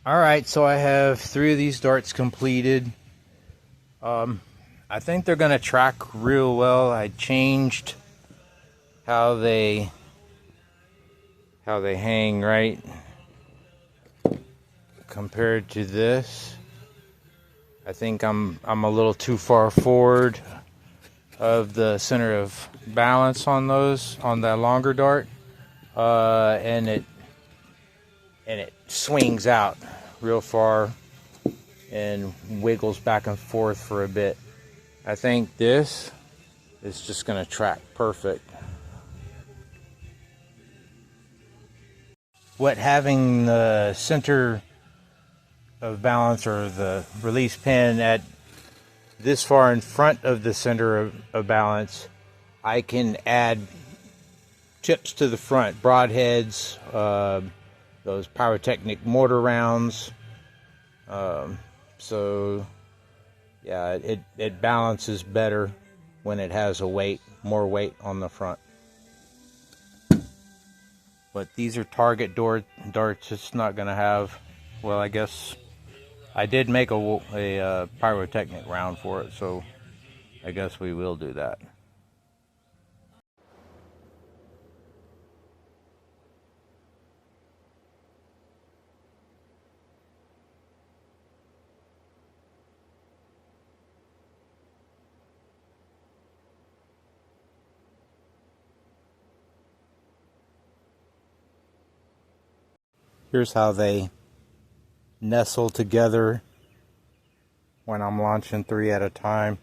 Alright, so I have 3 of these darts completed. I think they're going to track real well. I changed how they hang, right, compared to this. I think I'm a little too far forward of the center of balance on those, on that longer dart, and it swings out real far and wiggles back and forth for a bit. I think this is just going to track perfect. What having the center of balance or the release pin at this far in front of the center of balance, I can add tips to the front, broadheads, those pyrotechnic mortar rounds. So yeah, it balances better when it has a weight, more weight on the front. But these are target darts. It's not going to have, well, I guess I did make a pyrotechnic round for it, so I guess we will do that. Here's how they nestle together when I'm launching 3 at a time.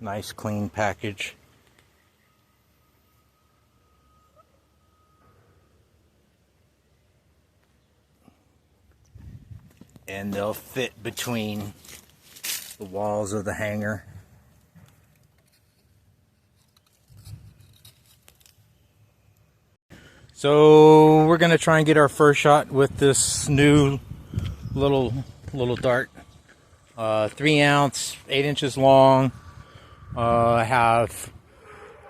Nice clean package. And they'll fit between the walls of the hangar. So we're gonna try and get our first shot with this new little dart. 3 ounce, 8 inches long. I have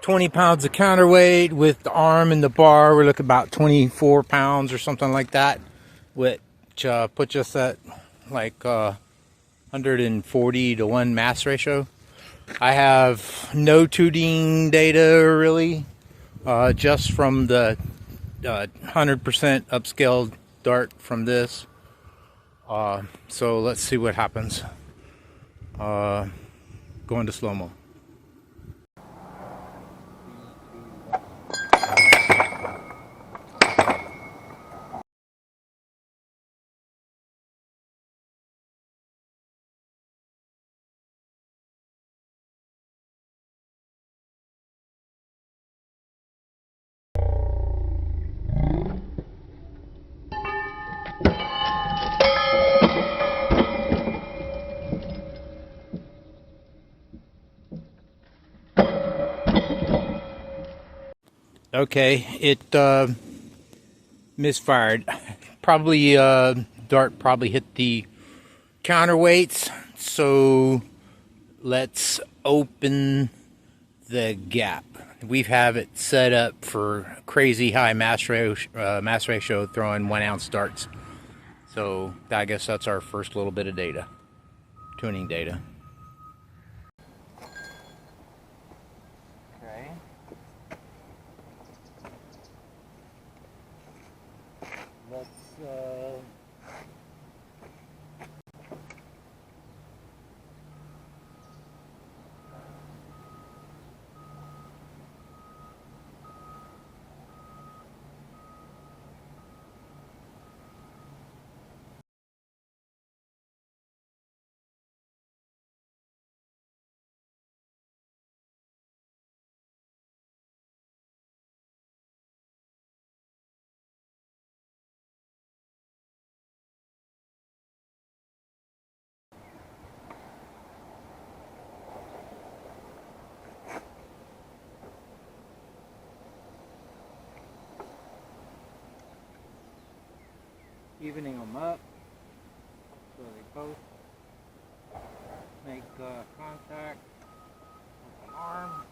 20 pounds of counterweight with the arm and the bar. We're looking about 24 pounds or something like that, which puts us at like 140 to 1 mass ratio. I have no tuning data really, just from the 100% upscaled dart from this. So let's see what happens. Going to slow-mo. Okay, it misfired. Probably dart probably hit the counterweights. So let's open the gap. We have it set up for crazy high mass ratio, throwing 1 ounce darts. So I guess that's our first little bit of data, tuning data. Okay. Let's evening them up so they both make contact with the arm.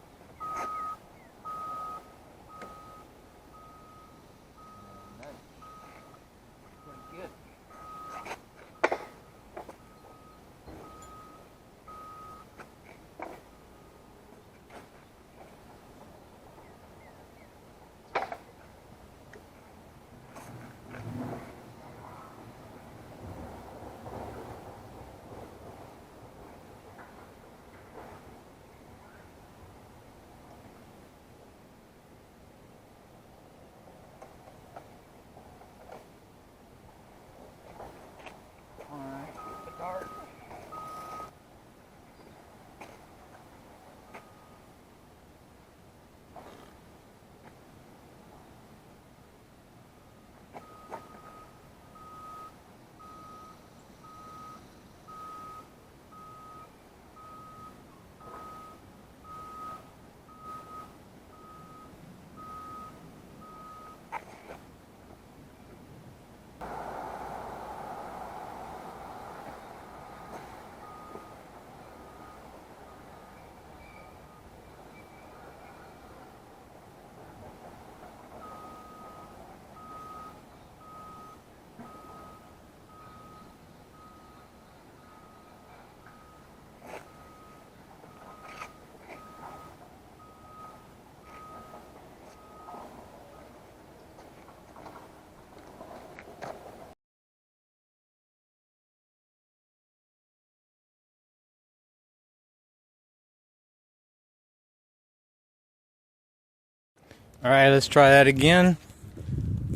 All right, let's try that again.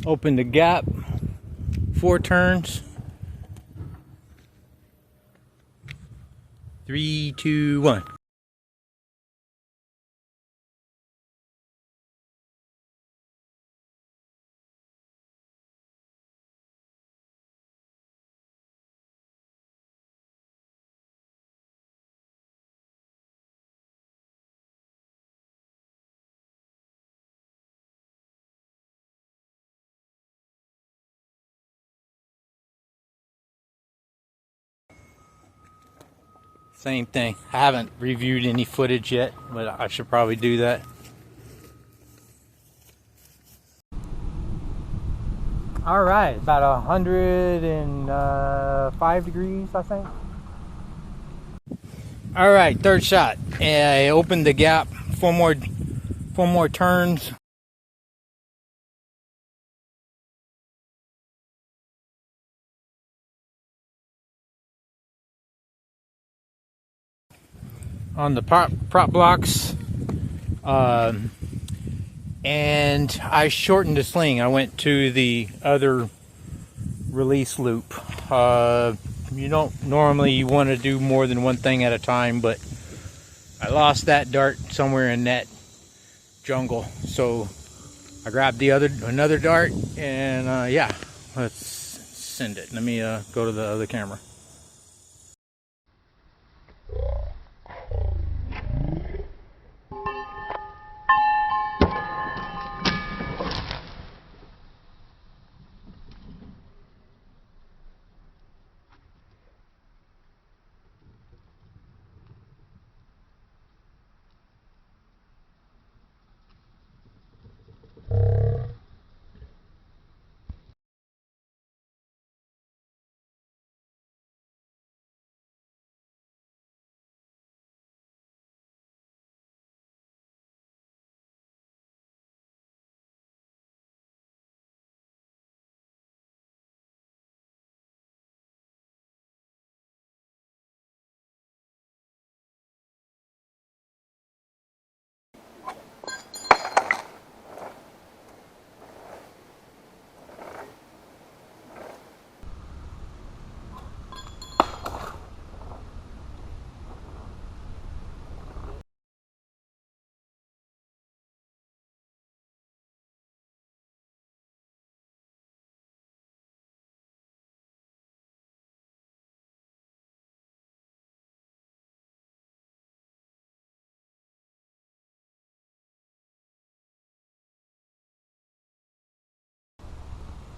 Open the gap, 4 turns. 3, 2, 1. Same thing. I haven't reviewed any footage yet, but I should probably do that. All right, about 105 degrees, I think. All right, third shot. And I opened the gap. 4 more turns. On the prop blocks. And I shortened the sling. I went to the other release loop. You don't normally want to do more than one thing at a time, but I lost that dart somewhere in that jungle, so I grabbed another dart, and yeah, let's send it. Let me go to the other camera.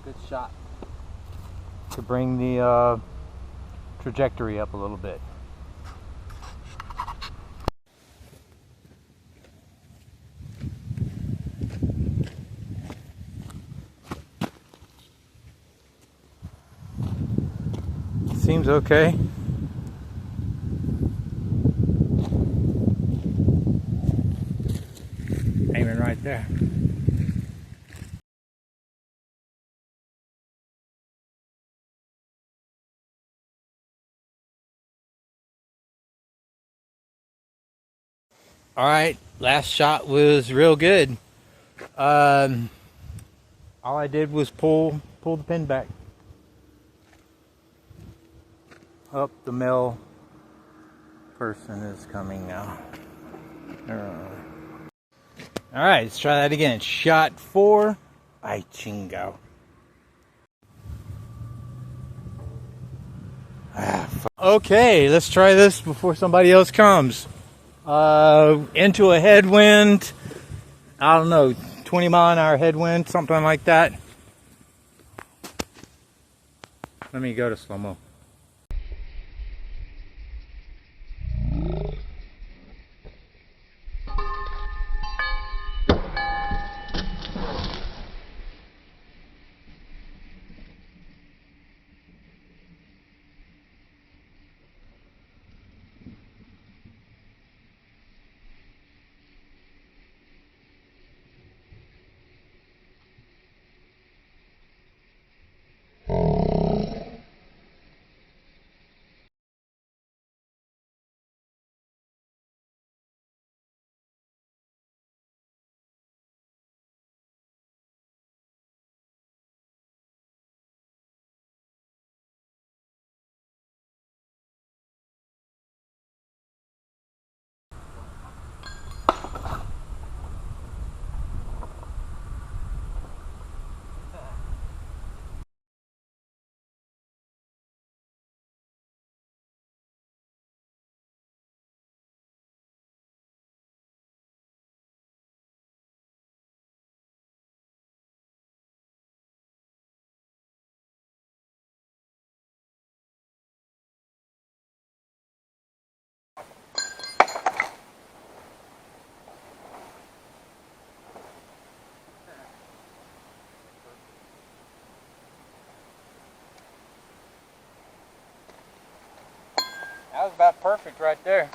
Good shot to bring the trajectory up a little bit. Seems okay. Aiming right there. All right, last shot was real good. All I did was pull the pin back. Up, the male person is coming now. All right, let's try that again. Shot 4. Ay, chingo. Okay, let's try this before somebody else comes. Into a headwind. I don't know, 20-mile-an-hour headwind, something like that. Let me go to slow-mo. was about perfect right there.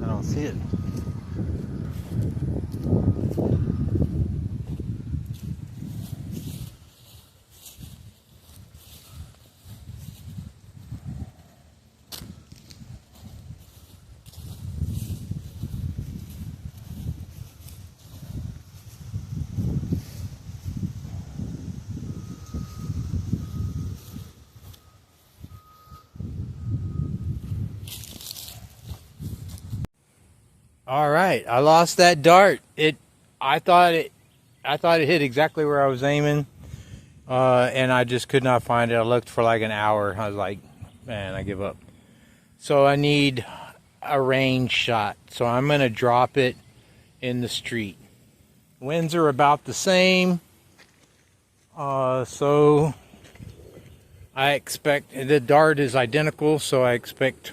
I don't see it. All right, I lost that dart. I thought it hit exactly where I was aiming, and I just could not find it. I looked for like an hour. I was like, man, I give up. So I need a range shot. So I'm gonna drop it in the street. Winds are about the same, so I expect the dart is identical. So I expect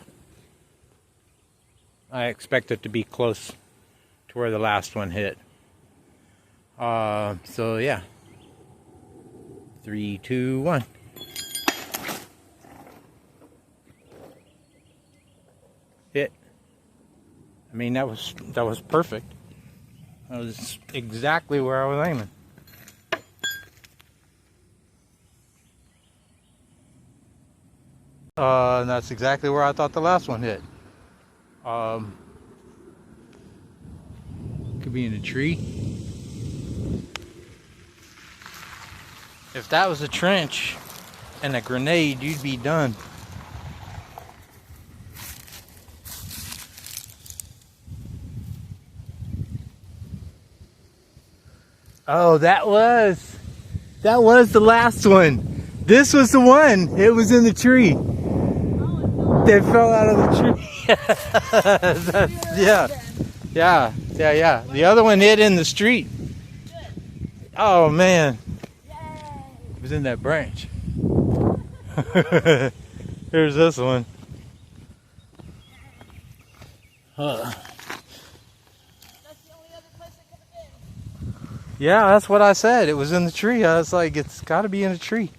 it to be close to where the last one hit. So yeah. 3, 2, 1. Hit. I mean, that was perfect. That was exactly where I was aiming. And that's exactly where I thought the last one hit. Could be in a tree. If that was a trench and a grenade, you'd be done. Oh, that was the last one. This was the one. It was in the tree. They fell out of the tree. Yeah. The other one hit in the street. Oh man. It was in that branch. Here's this one. That's the only other place it could have been. Yeah, that's what I said. It was in the tree. I was like, it's got to be in a tree.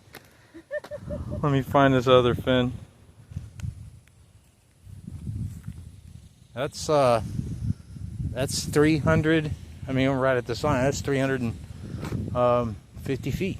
Let me find this other fin. That's 300. I mean, we're right at the sign. That's 350 feet.